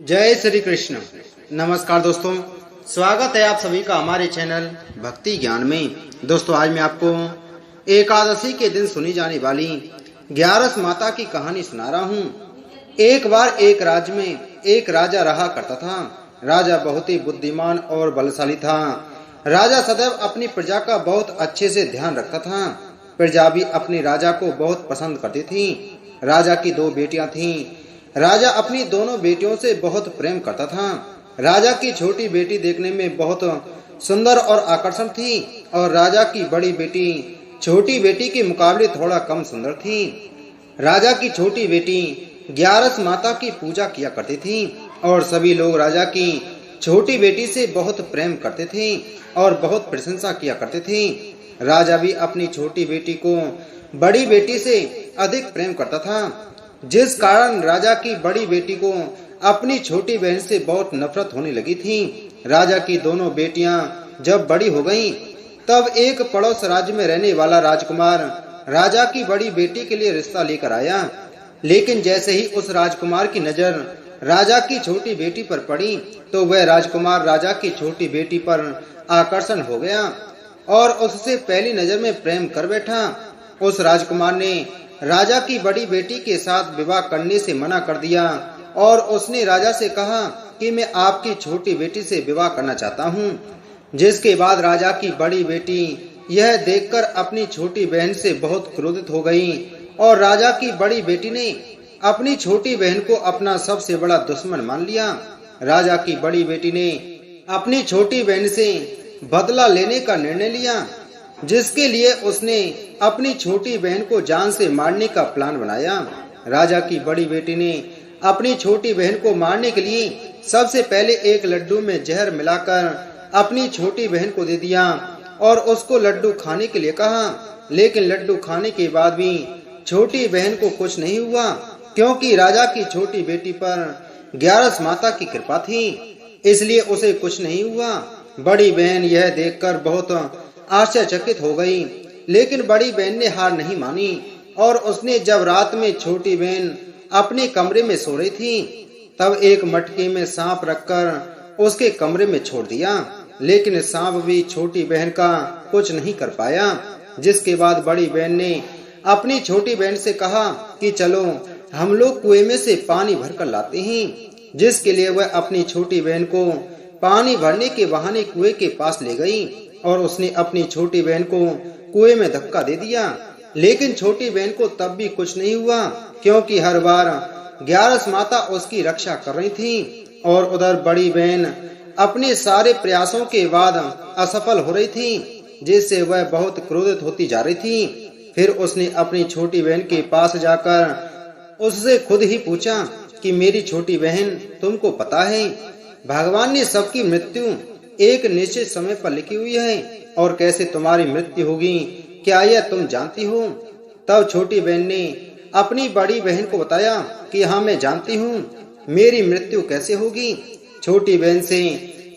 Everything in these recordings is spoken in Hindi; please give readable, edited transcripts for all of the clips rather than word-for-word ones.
जय श्री कृष्ण। नमस्कार दोस्तों, स्वागत है आप सभी का हमारे चैनल भक्ति ज्ञान में। दोस्तों, आज मैं आपको एकादशी के दिन सुनी जाने वाली 11 माता की कहानी सुना रहा हूँ। एक बार एक राज्य में एक राजा रहा करता था। राजा बहुत ही बुद्धिमान और बलशाली था। राजा सदैव अपनी प्रजा का बहुत अच्छे से ध्यान रखता था। प्रजा भी अपने राजा को बहुत पसंद करती थी। राजा की 2 बेटियां थीं। राजा अपनी दोनों बेटियों से बहुत प्रेम करता था। राजा की छोटी बेटी देखने में बहुत सुंदर और आकर्षक थी और राजा की बड़ी बेटी छोटी बेटी के मुकाबले थोड़ा कम सुंदर थी। राजा की छोटी बेटी 11 माता की पूजा किया करती थी और सभी लोग राजा की छोटी बेटी से बहुत प्रेम करते थे और बहुत प्रशंसा किया करते थे। राजा भी अपनी छोटी बेटी को बड़ी बेटी से अधिक प्रेम करता था, जिस कारण राजा की बड़ी बेटी को अपनी छोटी बहन से बहुत नफरत होने लगी थी। राजा की दोनों बेटियां जब बड़ी हो गईं, तब एक पड़ोस राज्य में रहने वाला राजकुमार राजा की बड़ी बेटी के लिए रिश्ता लेकर आया। लेकिन जैसे ही उस राजकुमार की नजर राजा की छोटी बेटी पर पड़ी, तो वह राजकुमार राजा की छोटी बेटी पर आकर्षण हो गया और उससे पहली नजर में प्रेम कर बैठा। उस राजकुमार ने राजा की बड़ी बेटी के साथ विवाह करने से मना कर दिया और उसने राजा से कहा कि मैं आपकी छोटी बेटी से विवाह करना चाहता हूँ। जिसके बाद राजा की बड़ी बेटी यह देखकर अपनी छोटी बहन से बहुत क्रोधित हो गई और राजा की बड़ी बेटी ने अपनी छोटी बहन को अपना सबसे बड़ा दुश्मन मान लिया। राजा की बड़ी बेटी ने अपनी छोटी बहन से बदला लेने का निर्णय लिया, जिसके लिए उसने अपनी छोटी बहन को जान से मारने का प्लान बनाया। राजा की बड़ी बेटी ने अपनी छोटी बहन को मारने के लिए सबसे पहले एक लड्डू में जहर मिलाकर अपनी छोटी बहन को दे दिया और उसको लड्डू खाने के लिए कहा। लेकिन लड्डू खाने के बाद भी छोटी बहन को कुछ नहीं हुआ, क्योंकि राजा की छोटी बेटी पर 11 माता की कृपा थी, इसलिए उसे कुछ नहीं हुआ। बड़ी बहन यह देखकर बहुत आश्चर्यचकित हो गई, लेकिन बड़ी बहन ने हार नहीं मानी और उसने जब रात में छोटी बहन अपने कमरे में सो रही थी, तब एक मटके में सांप रखकर उसके कमरे में छोड़ दिया। लेकिन सांप भी छोटी बहन का कुछ नहीं कर पाया। जिसके बाद बड़ी बहन ने अपनी छोटी बहन से कहा कि चलो हम लोग कुएं में से पानी भरकर लाते हैं। जिसके लिए वह अपनी छोटी बहन को पानी भरने के बहाने कुएं के पास ले गई और उसने अपनी छोटी बहन को कुएं में धक्का दे दिया। लेकिन छोटी बहन को तब भी कुछ नहीं हुआ, क्योंकि हर बार 11 माता उसकी रक्षा कर रही थी और उधर बड़ी बहन अपने सारे प्रयासों के बाद असफल हो रही थी, जिससे वह बहुत क्रोधित होती जा रही थी। फिर उसने अपनी छोटी बहन के पास जाकर उससे खुद ही पूछा कि मेरी छोटी बहन, तुमको पता है भगवान ने सबकी मृत्यु एक निश्चित समय पर लिखी हुई है और कैसे तुम्हारी मृत्यु होगी, क्या यह तुम जानती हो? तब छोटी बहन ने अपनी बड़ी बहन को बताया कि हाँ, मैं जानती हूँ, मेरी मृत्यु कैसे होगी। छोटी बहन से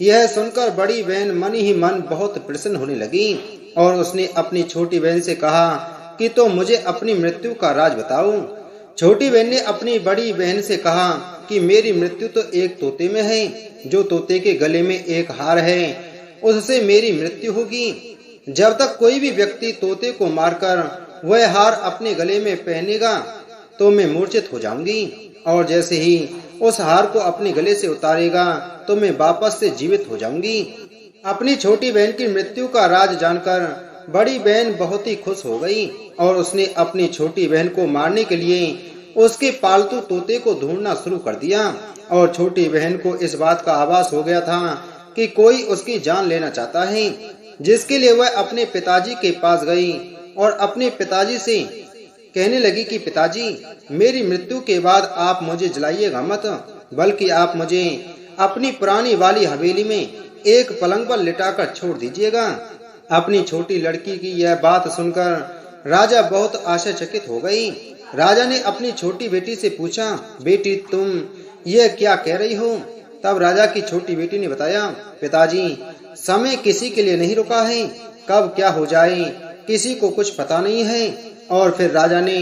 यह सुनकर बड़ी बहन मन ही मन बहुत प्रसन्न होने लगी और उसने अपनी छोटी बहन से कहा कि तो मुझे अपनी मृत्यु का राज बताओ। छोटी बहन ने अपनी बड़ी बहन से कहा कि मेरी मृत्यु तो एक तोते में है, जो तोते के गले में एक हार है, उससे मेरी मृत्यु होगी। जब तक कोई भी व्यक्ति तोते को मारकर वह हार अपने गले में पहनेगा तो मैं मूर्छित हो जाऊंगी, और जैसे ही उस हार को अपने गले से उतारेगा तो मैं वापस से जीवित हो जाऊंगी। अपनी छोटी बहन की मृत्यु का राज जानकर बड़ी बहन बहुत ही खुश हो गई और उसने अपनी छोटी बहन को मारने के लिए उसके पालतू तोते को ढूंढना शुरू कर दिया। और छोटी बहन को इस बात का आभास हो गया था कि कोई उसकी जान लेना चाहता है, जिसके लिए वह अपने पिताजी के पास गई और अपने पिताजी से कहने लगी कि पिताजी, मेरी मृत्यु के बाद आप मुझे जलाइएगा मत, बल्कि आप मुझे अपनी पुरानी वाली हवेली में एक पलंग पर लिटाकर छोड़ दीजिएगा। अपनी छोटी लड़की की यह बात सुनकर राजा बहुत आश्चर्यचकित हो गई। राजा ने अपनी छोटी बेटी से पूछा, बेटी तुम यह क्या कह रही हो? तब राजा की छोटी बेटी ने बताया, पिताजी, समय किसी के लिए नहीं रुका है, कब क्या हो जाए किसी को कुछ पता नहीं है। और फिर राजा ने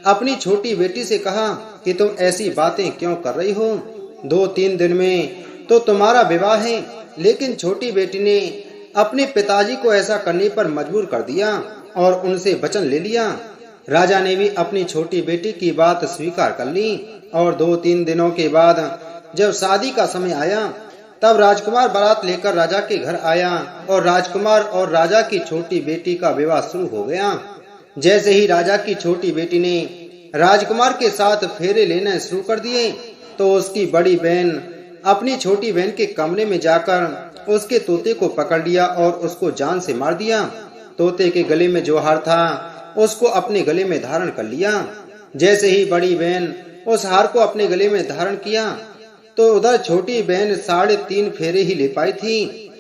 अपनी छोटी बेटी से कहा कि तुम ऐसी बातें क्यों कर रही हो? 2-3 दिन में तो तुम्हारा विवाह है। लेकिन छोटी बेटी ने अपने पिताजी को ऐसा करने पर मजबूर कर दिया और उनसे वचन ले लिया। राजा ने भी अपनी छोटी बेटी की बात स्वीकार कर ली और 2-3 दिनों के बाद जब शादी का समय आया तब राजकुमार बारात लेकर राजा के घर आया और राजकुमार और राजा की छोटी बेटी का विवाह शुरू हो गया। जैसे ही राजा की छोटी बेटी ने राजकुमार के साथ फेरे लेना शुरू कर दिए तो उसकी बड़ी बहन अपनी छोटी बहन के कमरे में जाकर उसके तोते को पकड़ लिया और उसको जान से मार दिया। तोते के गले में जो हार था उसको अपने गले में धारण कर लिया। जैसे ही बड़ी बहन उस हार को अपने गले में धारण किया तो उधर छोटी बहन 3.5 फेरे ही ले पाई थी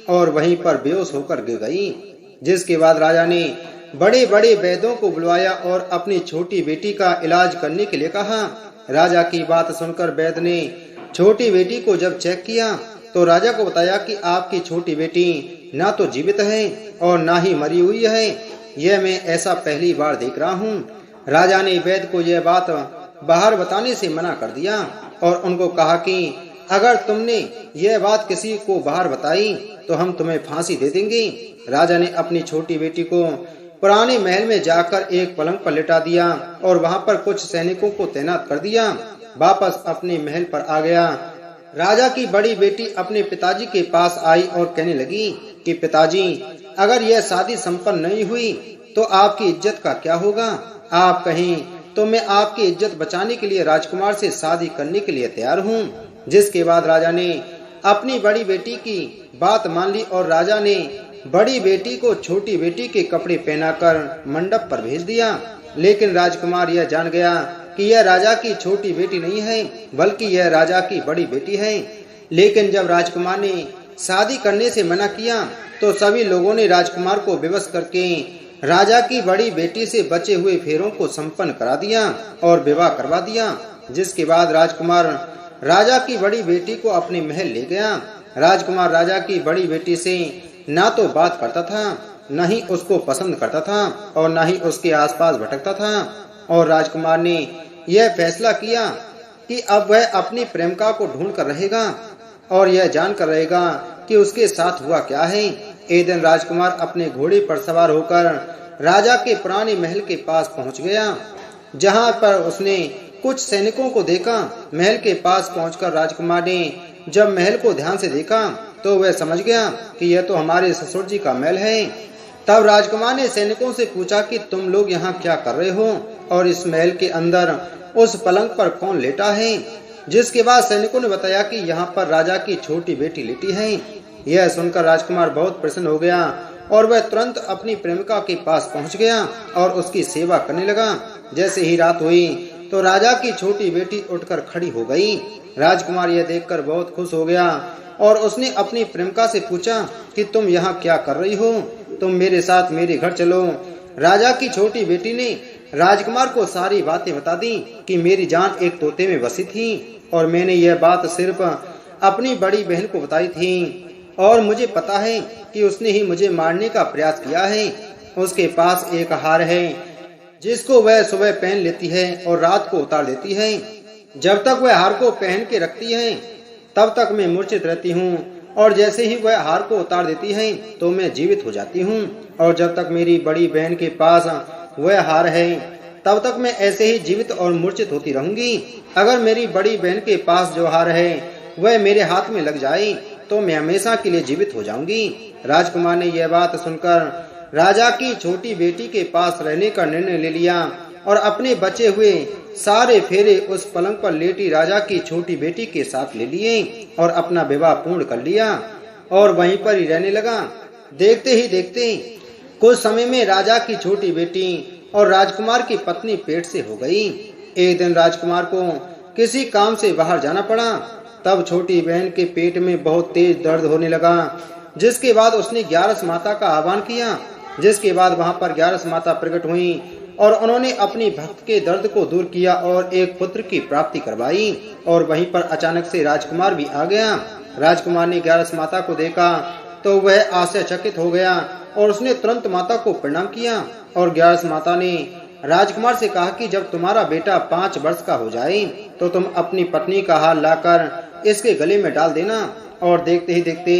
और वहीं पर बेहोश होकर गिर गई। जिसके बाद राजा ने बड़े बड़े वैद्यों को बुलवाया और अपनी छोटी बेटी का इलाज करने के लिए कहा। राजा की बात सुनकर वैद्य ने छोटी बेटी को जब चेक किया तो राजा को बताया कि आपकी छोटी बेटी ना तो जीवित है और ना ही मरी हुई है। यह मैं ऐसा पहली बार देख रहा हूँ। राजा ने वैद्य को यह बात बाहर बताने से मना कर दिया और उनको कहा कि अगर तुमने यह बात किसी को बाहर बताई तो हम तुम्हें फांसी दे देंगे। राजा ने अपनी छोटी बेटी को पुराने महल में जाकर एक पलंग पर लिटा दिया और वहां पर कुछ सैनिकों को तैनात कर दिया। वापस अपने महल पर आ गया। राजा की बड़ी बेटी अपने पिताजी के पास आई और कहने लगी कि पिताजी, अगर यह शादी संपन्न नहीं हुई तो आपकी इज्जत का क्या होगा? आप कहें तो मैं आपकी इज्जत बचाने के लिए राजकुमार से शादी करने के लिए तैयार हूँ। जिसके बाद राजा ने अपनी बड़ी बेटी की बात मान ली और राजा ने बड़ी बेटी को छोटी बेटी के कपड़े पहनाकर मंडप पर भेज दिया। लेकिन राजकुमार यह जान गया कि यह राजा की छोटी बेटी नहीं है बल्कि यह राजा की बड़ी बेटी है। लेकिन जब राजकुमार ने शादी करने से मना किया तो सभी लोगों ने राजकुमार को विवश करके राजा की बड़ी बेटी से बचे हुए फेरों को संपन्न करा दिया और विवाह करवा दिया। जिसके बाद राजकुमार राजा की बड़ी बेटी को अपने महल ले गया। राजकुमार राजा की बड़ी बेटी से ना तो बात करता था, न ही उसको पसंद करता था और न ही उसके आसपास भटकता था। और राजकुमार ने यह फैसला किया कि अब वह अपनी प्रेमिका को ढूंढ कर रहेगा और यह जानकर रहेगा कि उसके साथ हुआ क्या है। एक दिन राजकुमार अपने घोड़े पर सवार होकर राजा के पुराने महल के पास पहुंच गया, जहां पर उसने कुछ सैनिकों को देखा। महल के पास पहुंचकर राजकुमार ने जब महल को ध्यान से देखा तो वह समझ गया कि यह तो हमारे ससुर जी का महल है। तब राजकुमार ने सैनिकों से पूछा कि तुम लोग यहाँ क्या कर रहे हो और इस महल के अंदर उस पलंग पर कौन लेटा है? जिसके बाद सैनिकों ने बताया कि यहाँ पर राजा की छोटी बेटी लेटी है। यह सुनकर राजकुमार बहुत प्रसन्न हो गया और वह तुरंत अपनी प्रेमिका के पास पहुँच गया और उसकी सेवा करने लगा। जैसे ही रात हुई तो राजा की छोटी बेटी उठकर खड़ी हो गई। राजकुमार यह देखकर बहुत खुश हो गया और उसने अपनी प्रेमिका से पूछा कि तुम यहाँ क्या कर रही हो? तुम मेरे साथ मेरे घर चलो। राजा की छोटी बेटी ने राजकुमार को सारी बातें बता दी कि मेरी जान एक तोते में बसी थी और मैंने यह बात सिर्फ अपनी बड़ी बहन को बताई थी और मुझे पता है कि उसने ही मुझे मारने का प्रयास किया है। उसके पास एक हार है जिसको वह सुबह पहन लेती है और रात को उतार देती है। जब तक वह हार को पहन के रखती है तब तक मैं मूर्छित रहती हूँ और जैसे ही वह हार को उतार देती है तो मैं जीवित हो जाती हूँ। और जब तक मेरी बड़ी बहन के पास वह हार है तब तक मैं ऐसे ही जीवित और मूर्छित होती रहूंगी। अगर मेरी बड़ी बहन के पास जो हार है वह मेरे हाथ में लग जाए तो मैं हमेशा के लिए जीवित हो जाऊंगी। राजकुमार ने यह बात सुनकर राजा की छोटी बेटी के पास रहने का निर्णय ले लिया और अपने बचे हुए सारे फेरे उस पलंग पर लेटी राजा की छोटी बेटी के साथ ले लिए और अपना विवाह पूर्ण कर लिया और वहीं पर ही रहने लगा। देखते ही देखते कुछ समय में राजा की छोटी बेटी और राजकुमार की पत्नी पेट से हो गई। एक दिन राजकुमार को किसी काम से बाहर जाना पड़ा। तब छोटी बहन के पेट में बहुत तेज दर्द होने लगा। जिसके बाद उसने 11 माता का आह्वान किया। जिसके बाद वहां पर 11 माता प्रकट हुई और उन्होंने अपनी भक्त के दर्द को दूर किया और एक पुत्र की प्राप्ति करवाई। और वहीं पर अचानक से राजकुमार भी आ गया। राजकुमार ने 11 माता को देखा तो वह आश्चर्यचकित हो गया और उसने तुरंत माता को प्रणाम किया। और 11 माता ने राजकुमार से कहा कि जब तुम्हारा बेटा 5 वर्ष का हो जाए तो तुम अपनी पत्नी का हार लाकर इसके गले में डाल देना। और देखते ही देखते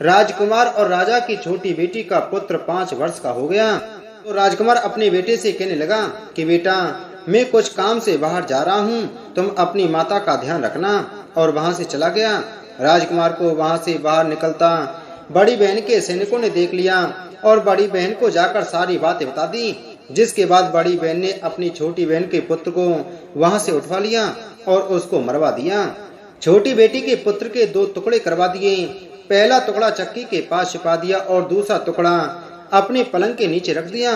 राजकुमार और राजा की छोटी बेटी का पुत्र 5 वर्ष का हो गया। तो राजकुमार अपने बेटे से कहने लगा कि बेटा, मैं कुछ काम से बाहर जा रहा हूँ, तुम अपनी माता का ध्यान रखना। और वहाँ से चला गया। राजकुमार को वहाँ से बाहर निकलता बड़ी बहन के सैनिकों ने देख लिया और बड़ी बहन को जाकर सारी बातें बता दी। जिसके बाद बड़ी बहन ने अपनी छोटी बहन के पुत्र को वहाँ से उठवा लिया और उसको मरवा दिया। छोटी बेटी के पुत्र के 2 टुकड़े करवा दिए। पहला टुकड़ा चक्की के पास छिपा दिया और दूसरा टुकड़ा अपने पलंग के नीचे रख दिया।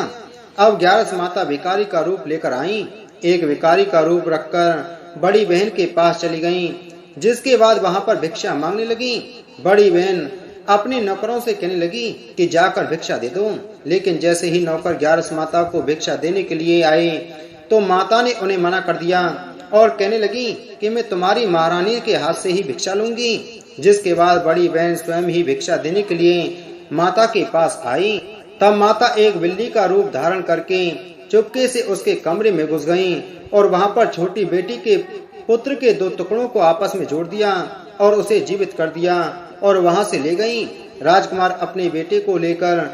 अब 11 माता भिखारी का रूप लेकर आईं। एक भिखारी का रूप रखकर बड़ी बहन के पास चली गईं। जिसके बाद वहां पर भिक्षा मांगने लगी। बड़ी बहन अपने नौकरों से कहने लगी कि जाकर भिक्षा दे दो। लेकिन जैसे ही नौकर 11 माता को भिक्षा देने के लिए आए तो माता ने उन्हें मना कर दिया और कहने लगी कि मैं तुम्हारी महारानी के हाथ से ही भिक्षा लूंगी। जिसके बाद बड़ी बहन स्वयं ही भिक्षा देने के लिए माता के पास आई। तब माता एक बिल्ली का रूप धारण करके चुपके से उसके कमरे में घुस गईं और वहां पर छोटी बेटी के पुत्र के 2 टुकड़ों को आपस में जोड़ दिया और उसे जीवित कर दिया और वहां से ले गईं। राजकुमार अपने बेटे को लेकर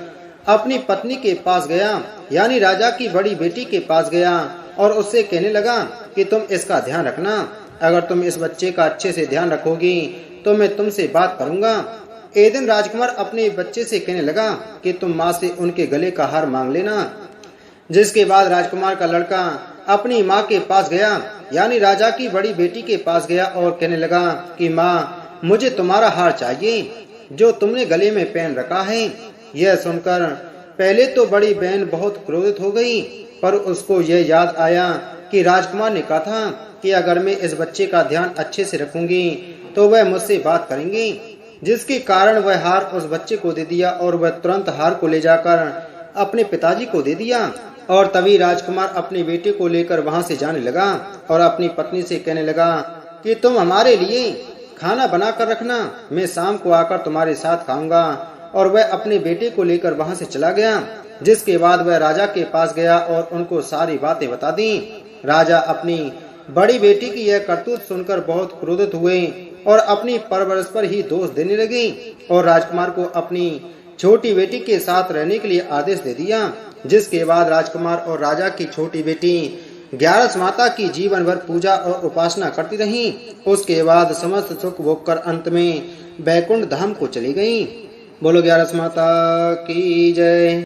अपनी पत्नी के पास गया, यानी राजा की बड़ी बेटी के पास गया और उससे कहने लगा कि तुम इसका ध्यान रखना। अगर तुम इस बच्चे का अच्छे से ध्यान रखोगी तो मैं तुमसे बात करूंगा। एक दिन राजकुमार अपने बच्चे से कहने लगा कि तुम माँ से उनके गले का हार मांग लेना। जिसके बाद राजकुमार का लड़का अपनी माँ के पास गया, यानी राजा की बड़ी बेटी के पास गया और कहने लगा कि माँ, मुझे तुम्हारा हार चाहिए जो तुमने गले में पहन रखा है। यह सुनकर पहले तो बड़ी बहन बहुत क्रोधित हो गई, पर उसको यह याद आया कि राजकुमार ने कहा था कि अगर मैं इस बच्चे का ध्यान अच्छे से रखूंगी तो वह मुझसे बात करेंगे। जिसके कारण वह हार उस बच्चे को दे दिया और वह तुरंत हार को ले जाकर अपने पिताजी को दे दिया। और तभी राजकुमार अपने बेटे को लेकर वहां से जाने लगा और अपनी पत्नी से कहने लगा कि तुम हमारे लिए खाना बना कर रखना, मैं शाम को आकर तुम्हारे साथ खाऊंगा। और वह अपने बेटे को लेकर वहां से चला गया। जिसके बाद वह राजा के पास गया और उनको सारी बातें बता दी। राजा अपनी बड़ी बेटी की यह करतूत सुनकर बहुत क्रोधित हुए और अपनी परवरिश पर ही दोष देने लगे और राजकुमार को अपनी छोटी बेटी के साथ रहने के लिए आदेश दे दिया। जिसके बाद राजकुमार और राजा की छोटी बेटी 11 माता की जीवन भर पूजा और उपासना करती रहीं। उसके बाद समस्त सुख भोग कर अंत में बैकुंठ धाम को चली गईं। बोलो 11 माता की जय।